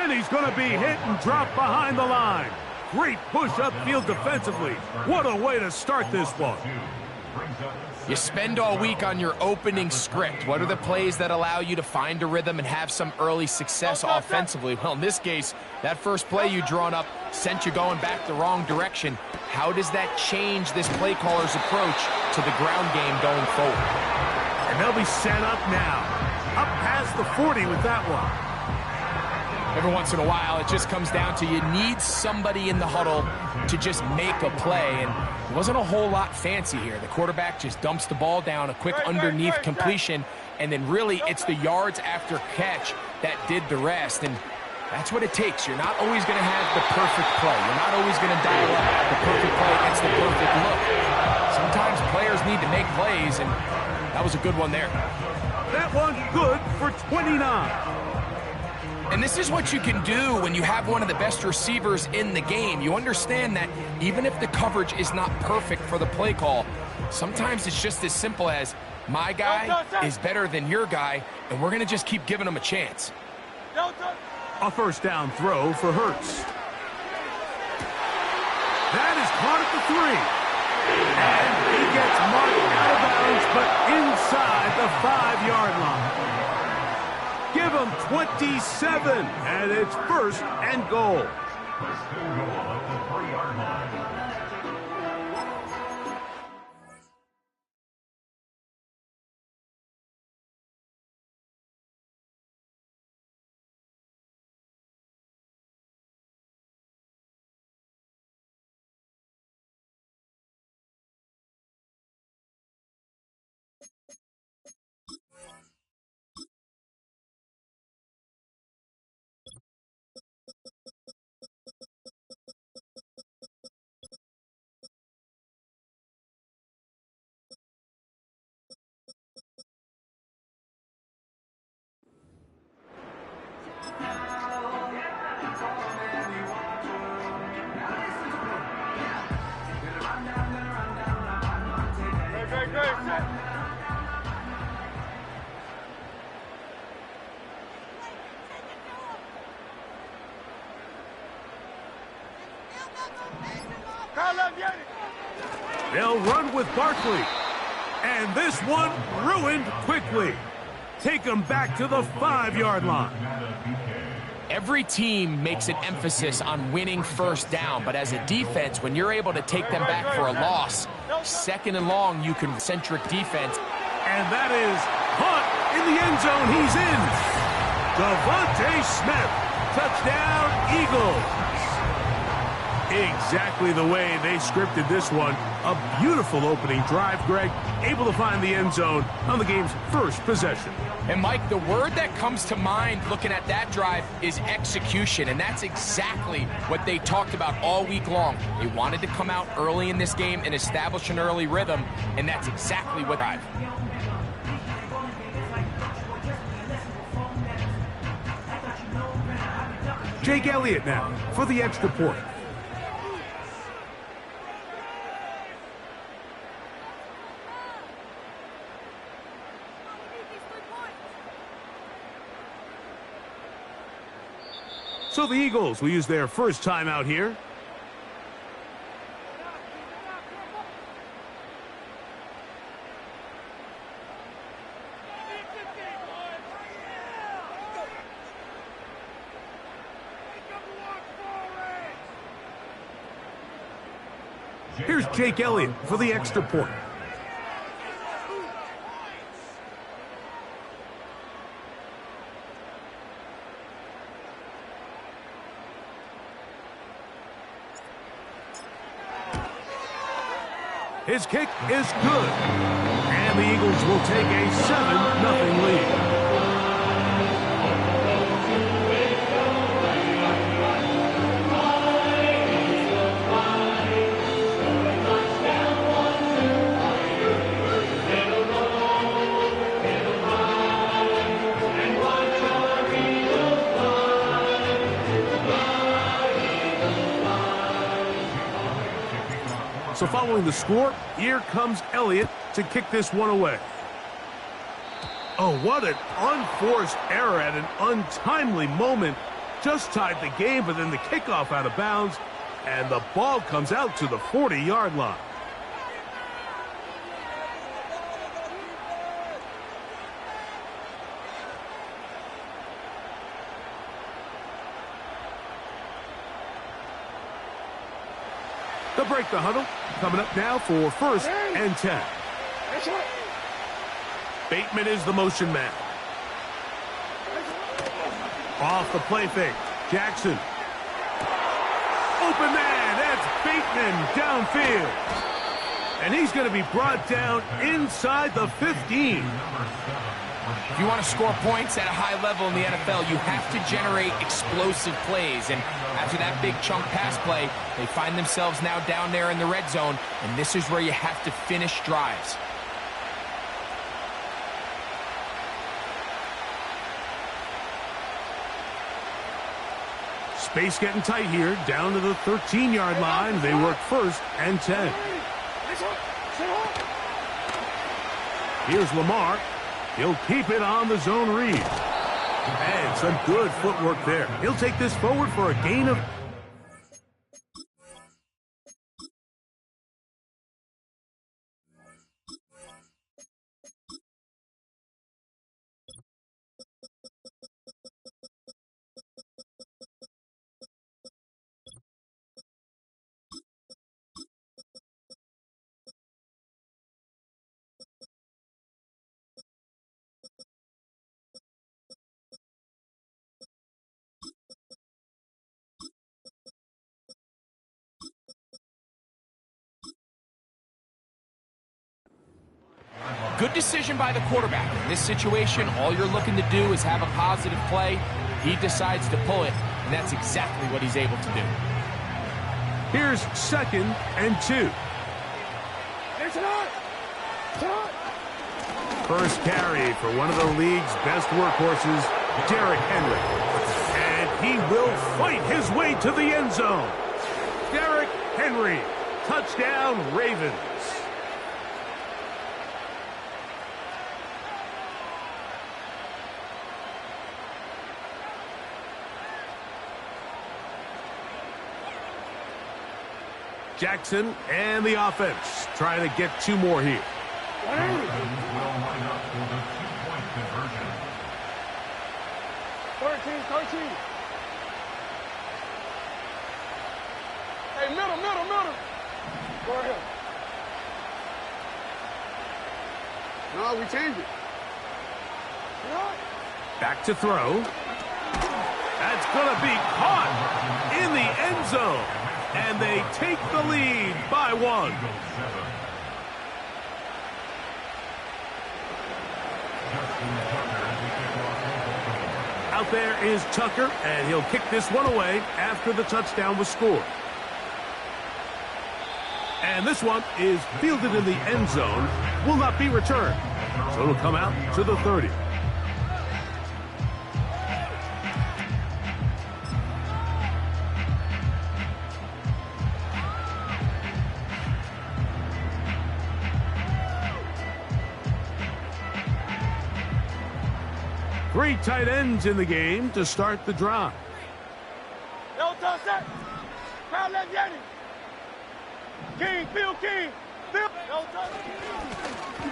And he's going to be hit and dropped behind the line. Great push upfield defensively. What a way to start this one. You spend all week on your opening script. What are the plays that allow you to find a rhythm and have some early success offensively? Well, in this case, that first play you drawn up sent you going back the wrong direction. How does that change this play caller's approach to the ground game going forward? And they'll be set up now. Up past the 40 with that one. Every once in a while, it just comes down to you need somebody in the huddle to just make a play, and it wasn't a whole lot fancy here. The quarterback just dumps the ball down, a quick underneath completion, and then really it's the yards after catch that did the rest, and that's what it takes. You're not always going to have the perfect play. You're not always going to dial up the perfect play against the perfect look. Sometimes players need to make plays, and that was a good one there. That one's good for 29. And this is what you can do when you have one of the best receivers in the game. You understand that even if the coverage is not perfect for the play call, sometimes it's just as simple as my guy is better than your guy, and we're going to just keep giving him a chance. A first down throw for Hurts. That is caught at the 3. And he gets marked out of bounds, but inside the 5-yard line. Give him 27, and it's first and goal. They'll run with Barkley. And this one ruined quickly. Take them back to the 5-yard line. Every team makes an emphasis on winning first down, but as a defense, when you're able to take them back for a loss, second and long, you can centric defense. And that is Hunt in the end zone. He's in. Devontae Smith. Touchdown, Eagles. Exactly the way they scripted this one. A beautiful opening drive, Greg. Able to find the end zone on the game's first possession. And, Mike, the word that comes to mind looking at that drive is execution, and that's exactly what they talked about all week long. They wanted to come out early in this game and establish an early rhythm, and that's exactly what drive. Jake Elliott now for the extra point. So the Eagles will use their first timeout here. Here's Jake Elliott for the extra point. His kick is good. And the Eagles will take a 7-0 lead. So following the score, here comes Elliott to kick this one away. Oh, what an unforced error at an untimely moment. just tied the game, but then the kickoff out of bounds, and the ball comes out to the 40-yard line. They'll break the huddle. Coming up now for 1st and 10. Bateman is the motion man. Off the play fake. Jackson. Open man. That's Bateman downfield. And he's going to be brought down inside the 15. If you want to score points at a high level in the NFL, you have to generate explosive plays. And after that big chunk pass play, they find themselves now down there in the red zone, and this is where you have to finish drives. Space getting tight here, down to the 13-yard line. They work 1st and 10. Here's Lamar. He'll keep it on the zone read. And some good footwork there. He'll take this forward for a gain of... Good decision by the quarterback. In this situation, all you're looking to do is have a positive play. He decides to pull it, and that's exactly what he's able to do. Here's 2nd and 2. First carry for one of the league's best workhorses, Derrick Henry. And he will fight his way to the end zone. Derrick Henry, touchdown Ravens. Jackson and the offense trying to get 2 more here. Ravens will line up for the 2-point conversion. 13. Hey, middle. Go ahead. No, we changed it. Back to throw. That's going to be caught in the end zone. And they take the lead by 1. Out there is Tucker, and he'll kick this one away after the touchdown was scored. And this one is fielded in the end zone, will not be returned. So it'll come out to the 30. Three tight ends in the game to start the drive.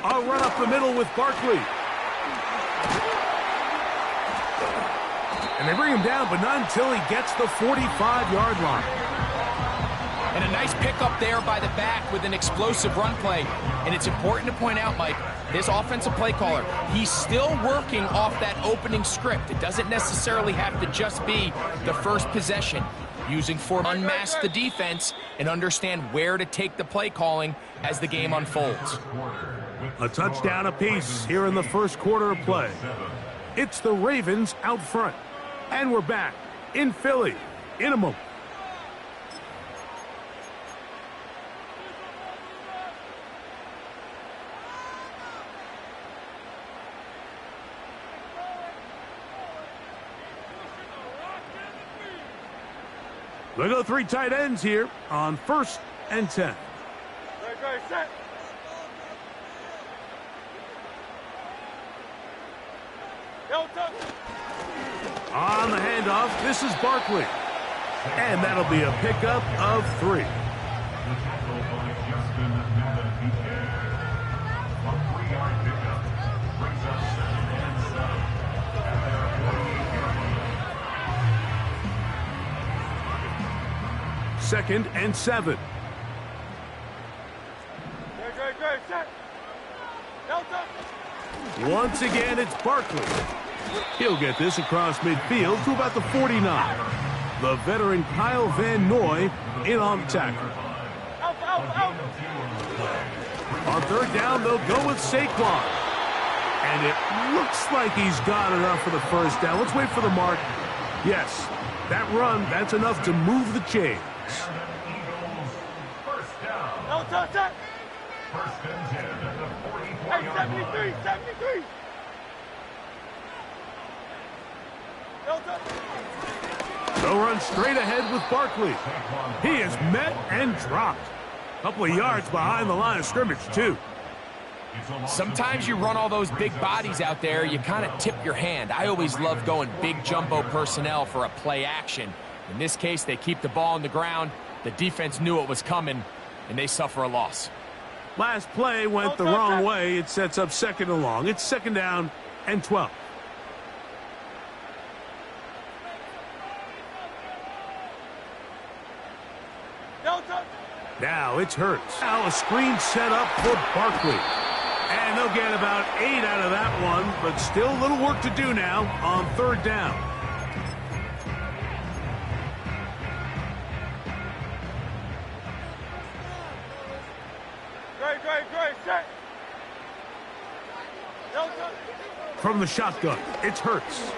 I'll run up the middle with Barkley. And they bring him down, but not until he gets the 45-yard line. And a nice pickup there by the back with an explosive run play. And it's important to point out, Mike, this offensive play caller, he's still working off that opening script. It doesn't necessarily have to just be the first possession. Using form to unmask the defense and understand where to take the play calling as the game unfolds. A touchdown apiece here in the first quarter of play. It's the Ravens out front. And we're back in Philly in a moment. They go three tight ends here on 1st and 10. Set. On the handoff, this is Barkley. And that'll be a pickup of 3. The tackle by Justin Madubuike. A 3-yard pickup brings up 2nd and 7 at their 48-yard line. 2nd and 7. Great, set. Delta. Once again, it's Barkley. He'll get this across midfield to about the 49. The veteran Kyle Van Noy in on the tackle. Out. On 3rd down, they'll go with Saquon. And it looks like he's got enough for the 1st down. Let's wait for the mark. Yes, that run, that's enough to move the chains. Eagles, 1st down. Delta, set. 1st and 10 at the Hey, 44-yard line. 73. Delta. They'll run straight ahead with Barkley. He is met and dropped. A couple of yards behind the line of scrimmage, too. Sometimes you run all those big bodies out there, you kind of tip your hand. I always love going big jumbo personnel for a play action. In this case, they keep the ball on the ground. The defense knew it was coming, and they suffer a loss. Last play went the wrong way. It sets up 2nd and long. It's 2nd down and 12. Delta. Now it's Hurts. Now a screen set up for Barkley. And they'll get about 8 out of that one, but still a little work to do now on 3rd down. Great, set. Delta. From the shotgun, it's Hurts.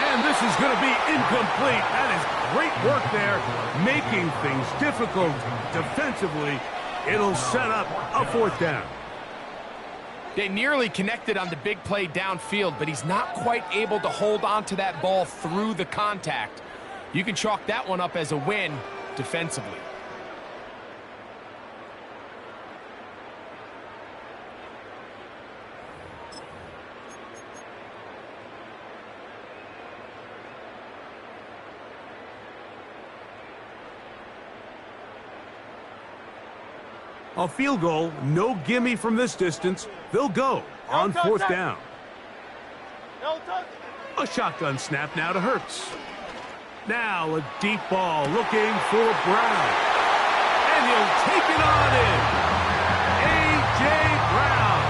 And this is going to be incomplete. That is great work there, making things difficult defensively. It'll set up a 4th down. They nearly connected on the big play downfield, but he's not quite able to hold on to that ball through the contact. You can chalk that one up as a win defensively. A field goal, no gimme from this distance. They'll go on 4th down. Delta. A shotgun snap now to Hurts. Now a deep ball looking for Brown. And he'll take it on in. A.J. Brown.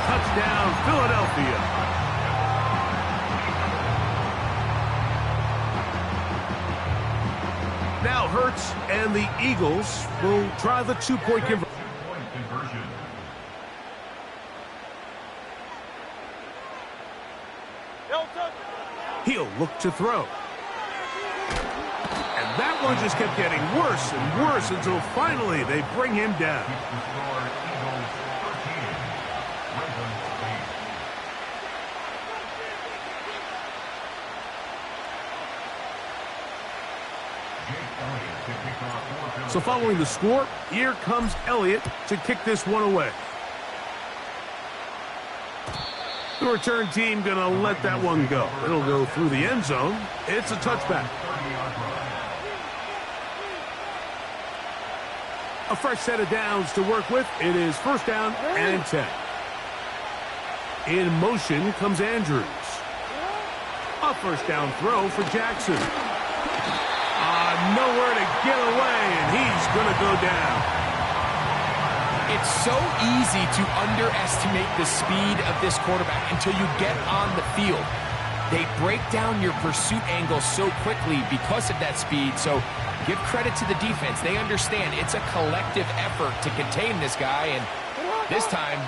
Touchdown, Philadelphia. Now Hurts and the Eagles will try the 2-point conversion. Delta. He'll look to throw. And that one just kept getting worse and worse until finally they bring him down. So following the score, here comes Elliott to kick this one away. The return team going to let that one go. It'll go through the end zone. It's a touchback. A fresh set of downs to work with. It is 1st down and 10. In motion comes Andrews. A 1st down throw for Jackson. Nowhere to get away, and he's going to go down. It's so easy to underestimate the speed of this quarterback until you get on the field. They break down your pursuit angle so quickly because of that speed, so give credit to the defense. They understand it's a collective effort to contain this guy, and this time